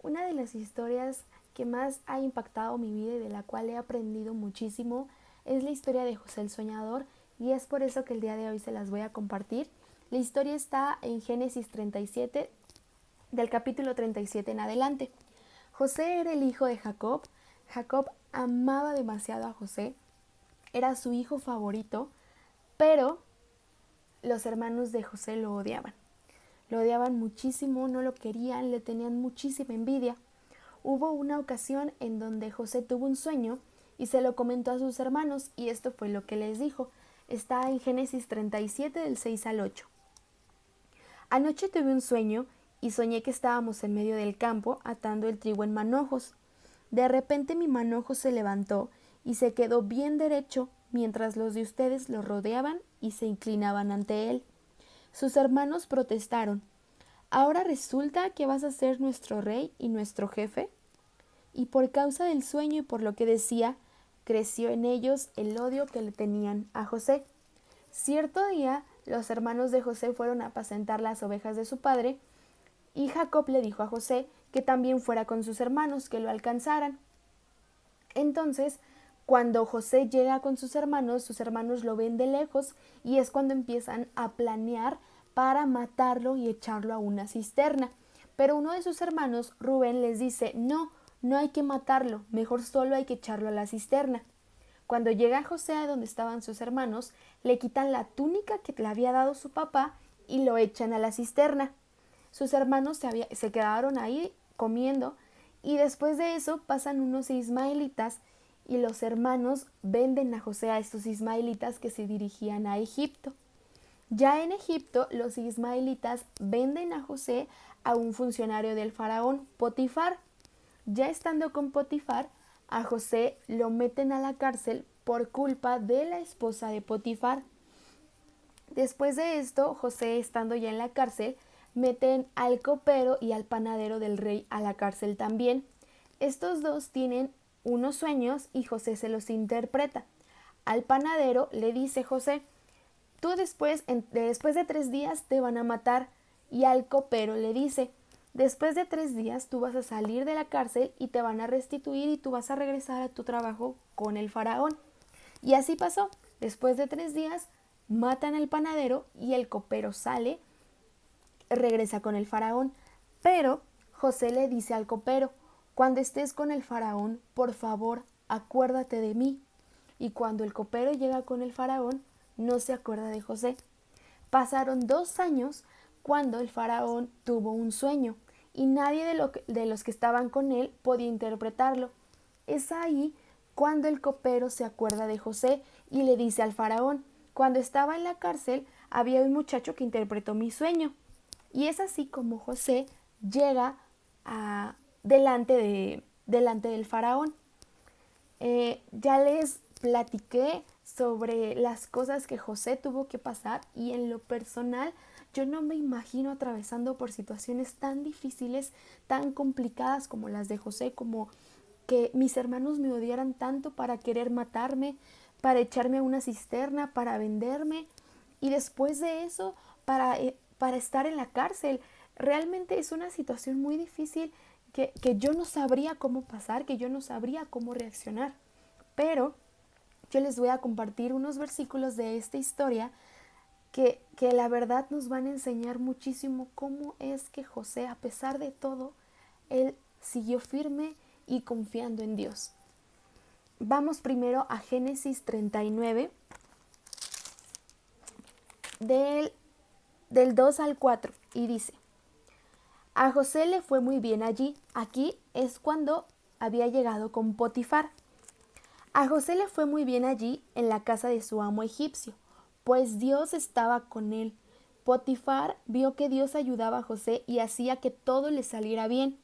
Una de las historias que más ha impactado mi vida y de la cual he aprendido muchísimo es la historia de José el Soñador, y es por eso que el día de hoy se las voy a compartir. La historia está en Génesis 37, del capítulo 37 en adelante. José era el hijo de Jacob. Jacob amaba demasiado a José, era su hijo favorito, pero los hermanos de José lo odiaban. Lo odiaban muchísimo, no lo querían, le tenían muchísima envidia. Hubo una ocasión en donde José tuvo un sueño y se lo comentó a sus hermanos, y esto fue lo que les dijo. Está en Génesis 37 del 6 al 8. Anoche tuve un sueño y soñé que estábamos en medio del campo atando el trigo en manojos. De repente mi manojo se levantó y se quedó bien derecho mientras los de ustedes lo rodeaban y se inclinaban ante él. Sus hermanos protestaron. ¿Ahora resulta que vas a ser nuestro rey y nuestro jefe? Y por causa del sueño y por lo que decía, creció en ellos el odio que le tenían a José. Cierto día, los hermanos de José fueron a apacentar las ovejas de su padre, y Jacob le dijo a José que también fuera con sus hermanos, que lo alcanzaran. Entonces, cuando José llega con sus hermanos lo ven de lejos, y es cuando empiezan a planear para matarlo y echarlo a una cisterna. Pero uno de sus hermanos, Rubén, les dice, no, no hay que matarlo, mejor solo hay que echarlo a la cisterna. Cuando llega José a donde estaban sus hermanos, le quitan la túnica que le había dado su papá y lo echan a la cisterna. Sus hermanos se quedaron ahí comiendo, y después de eso pasan unos ismaelitas y los hermanos venden a José a estos ismaelitas que se dirigían a Egipto. Ya en Egipto, los ismaelitas venden a José a un funcionario del faraón, Potifar. Ya estando con Potifar, a José lo meten a la cárcel por culpa de la esposa de Potifar. Después de esto, José, estando ya en la cárcel, meten al copero y al panadero del rey a la cárcel también. Estos dos tienen unos sueños y José se los interpreta. Al panadero le dice José, tú después de 3 días te van a matar. Y al copero le dice, después de 3 días tú vas a salir de la cárcel y te van a restituir y tú vas a regresar a tu trabajo con el faraón. Y así pasó. Después de 3 días matan al panadero y el copero sale, regresa con el faraón. Pero José le dice al copero, cuando estés con el faraón, por favor, acuérdate de mí. Y cuando el copero llega con el faraón, no se acuerda de José. Pasaron 2 años cuando el faraón tuvo un sueño y nadie de los que estaban con él podía interpretarlo. Es ahí cuando el copero se acuerda de José y le dice al faraón, cuando estaba en la cárcel había un muchacho que interpretó mi sueño. Y es así como José llega delante del faraón. Ya les platiqué sobre las cosas que José tuvo que pasar, y en lo personal yo no me imagino atravesando por situaciones tan difíciles, tan complicadas como las de José, como que mis hermanos me odiaran tanto para querer matarme, para echarme a una cisterna, para venderme, y después de eso para estar en la cárcel. Realmente es una situación muy difícil que yo no sabría cómo pasar, que yo no sabría cómo reaccionar. Pero yo les voy a compartir unos versículos de esta historia que la verdad nos van a enseñar muchísimo cómo es que José, a pesar de todo, él siguió firme y confiando en Dios. Vamos primero a Génesis 39, del, del 2 al 4, y dice, a José le fue muy bien allí. Aquí es cuando había llegado con Potifar. A José le fue muy bien allí en la casa de su amo egipcio, pues Dios estaba con él. Potifar vio que Dios ayudaba a José y hacía que todo le saliera bien.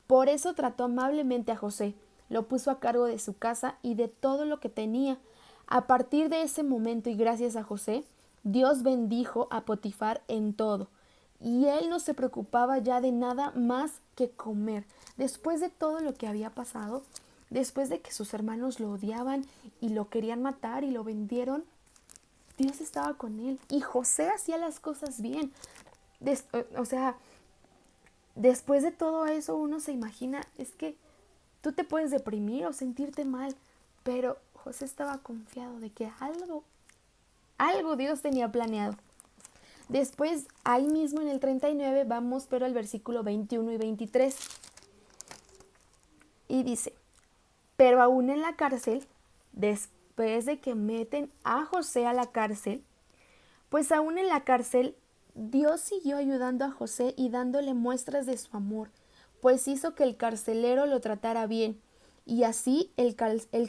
Por eso trató amablemente a José, lo puso a cargo de su casa y de todo lo que tenía. A partir de ese momento y gracias a José, Dios bendijo a Potifar en todo, y él no se preocupaba ya de nada más que comer. Después de todo lo que había pasado, después de que sus hermanos lo odiaban y lo querían matar y lo vendieron, Dios estaba con él y José hacía las cosas bien. O sea, después de todo eso uno se imagina, es que tú te puedes deprimir o sentirte mal, pero José estaba confiado de que algo Dios tenía planeado. Después, ahí mismo en el 39, vamos pero al versículo 21 y 23. Y dice, pero aún en la cárcel, después de que meten a José a la cárcel, pues aún en la cárcel, Dios siguió ayudando a José y dándole muestras de su amor, pues hizo que el carcelero lo tratara bien. Y así el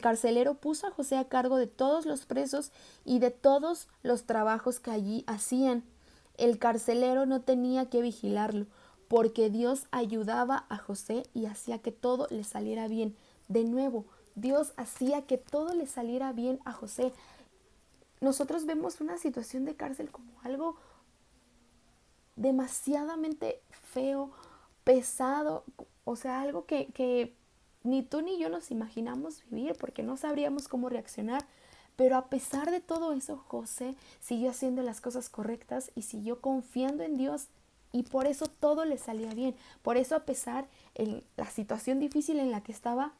carcelero puso a José a cargo de todos los presos y de todos los trabajos que allí hacían. El carcelero no tenía que vigilarlo, porque Dios ayudaba a José y hacía que todo le saliera bien. De nuevo, Dios hacía que todo le saliera bien a José. Nosotros vemos una situación de cárcel como algo demasiadamente feo, pesado, o sea, algo que ni tú ni yo nos imaginamos vivir porque no sabríamos cómo reaccionar. Pero a pesar de todo eso, José siguió haciendo las cosas correctas y siguió confiando en Dios, y por eso todo le salía bien. Por eso, a pesar de la situación difícil en la que estaba,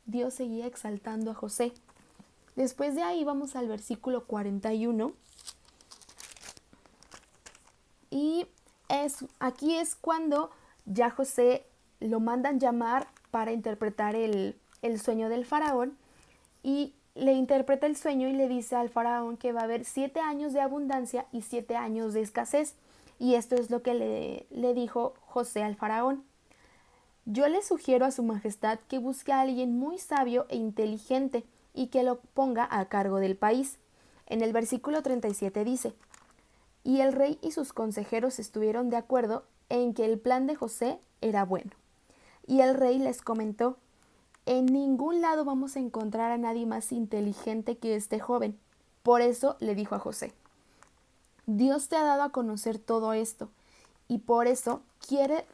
Dios seguía exaltando a José. Después de ahí vamos al versículo 41 y aquí es cuando ya José lo mandan llamar para interpretar el sueño del faraón, y le interpreta el sueño y le dice al faraón que va a haber 7 años de abundancia y 7 años de escasez. Y esto es lo que le dijo José al faraón. Yo le sugiero a su majestad que busque a alguien muy sabio e inteligente y que lo ponga a cargo del país. En el versículo 37 dice, y el rey y sus consejeros estuvieron de acuerdo en que el plan de José era bueno. Y el rey les comentó, en ningún lado vamos a encontrar a nadie más inteligente que este joven. Por eso le dijo a José, Dios te ha dado a conocer todo esto, y por eso quiere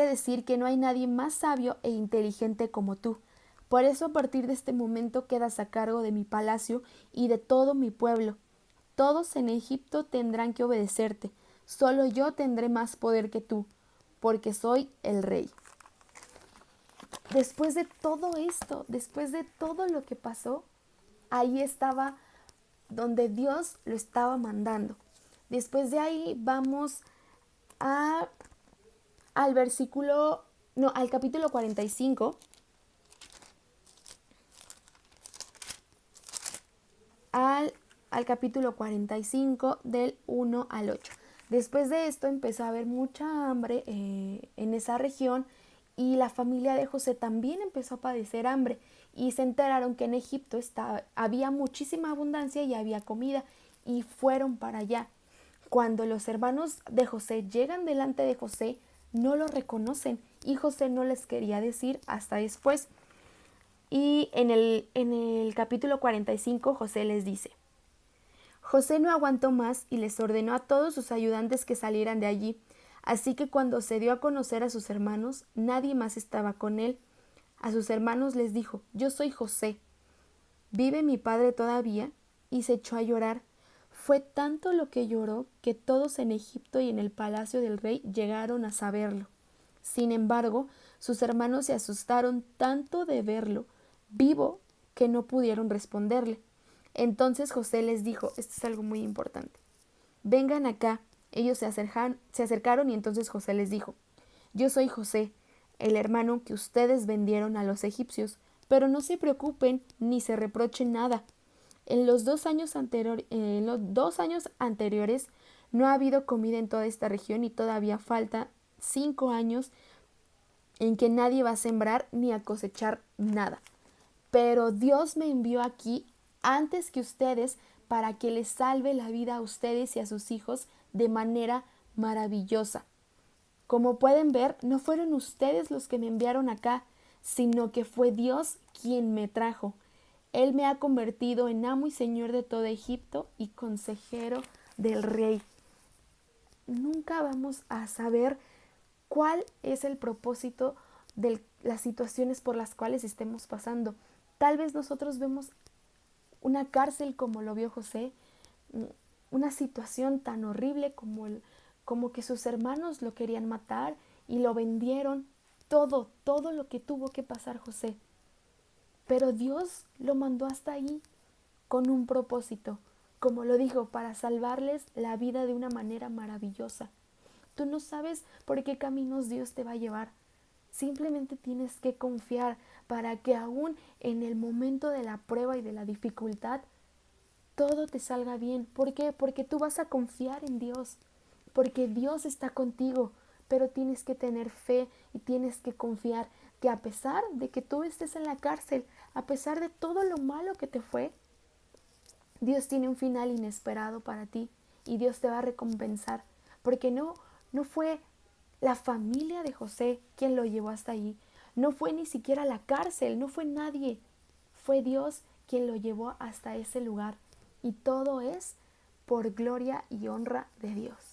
decir que no hay nadie más sabio e inteligente como tú. Por eso a partir de este momento quedas a cargo de mi palacio y de todo mi pueblo. Todos en Egipto tendrán que obedecerte. Solo yo tendré más poder que tú, porque soy el rey. Después de todo esto, después de todo lo que pasó, ahí estaba donde Dios lo estaba mandando. Después de ahí vamos a, al capítulo 45, al capítulo 45 del 1 al 8. Después de esto empezó a haber mucha hambre en esa región, y la familia de José también empezó a padecer hambre, y se enteraron que en Egipto había muchísima abundancia y había comida, y fueron para allá. Cuando los hermanos de José llegan delante de José, no lo reconocen, y José no les quería decir hasta después. Y en el capítulo 45 José les dice, José no aguantó más y les ordenó a todos sus ayudantes que salieran de allí. Así que cuando se dio a conocer a sus hermanos, nadie más estaba con él. A sus hermanos les dijo, yo soy José. ¿Vive mi padre todavía? Y se echó a llorar. Fue tanto lo que lloró que todos en Egipto y en el palacio del rey llegaron a saberlo. Sin embargo, sus hermanos se asustaron tanto de verlo vivo que no pudieron responderle. Entonces José les dijo, esto es algo muy importante, vengan acá. Ellos se acercaron y entonces José les dijo, yo soy José, el hermano que ustedes vendieron a los egipcios, pero no se preocupen ni se reprochen nada. En los 2 años anteriores no ha habido comida en toda esta región y todavía falta 5 años en que nadie va a sembrar ni a cosechar nada. Pero Dios me envió aquí antes que ustedes para que les salve la vida a ustedes y a sus hijos de manera maravillosa. Como pueden ver, no fueron ustedes los que me enviaron acá, sino que fue Dios quien me trajo. Él me ha convertido en amo y señor de todo Egipto y consejero del rey. Nunca vamos a saber cuál es el propósito de las situaciones por las cuales estemos pasando. Tal vez nosotros vemos una cárcel como lo vio José, una situación tan horrible como que sus hermanos lo querían matar y lo vendieron, todo lo que tuvo que pasar José. Pero Dios lo mandó hasta ahí con un propósito, como lo dijo, para salvarles la vida de una manera maravillosa. Tú no sabes por qué caminos Dios te va a llevar. Simplemente tienes que confiar para que aún en el momento de la prueba y de la dificultad, todo te salga bien. ¿Por qué? Porque tú vas a confiar en Dios, porque Dios está contigo, pero tienes que tener fe y tienes que confiar que a pesar de que tú estés en la cárcel, a pesar de todo lo malo que te fue, Dios tiene un final inesperado para ti y Dios te va a recompensar, porque no fue la familia de José quien lo llevó hasta allí, no fue ni siquiera la cárcel, no fue nadie, fue Dios quien lo llevó hasta ese lugar y todo es por gloria y honra de Dios.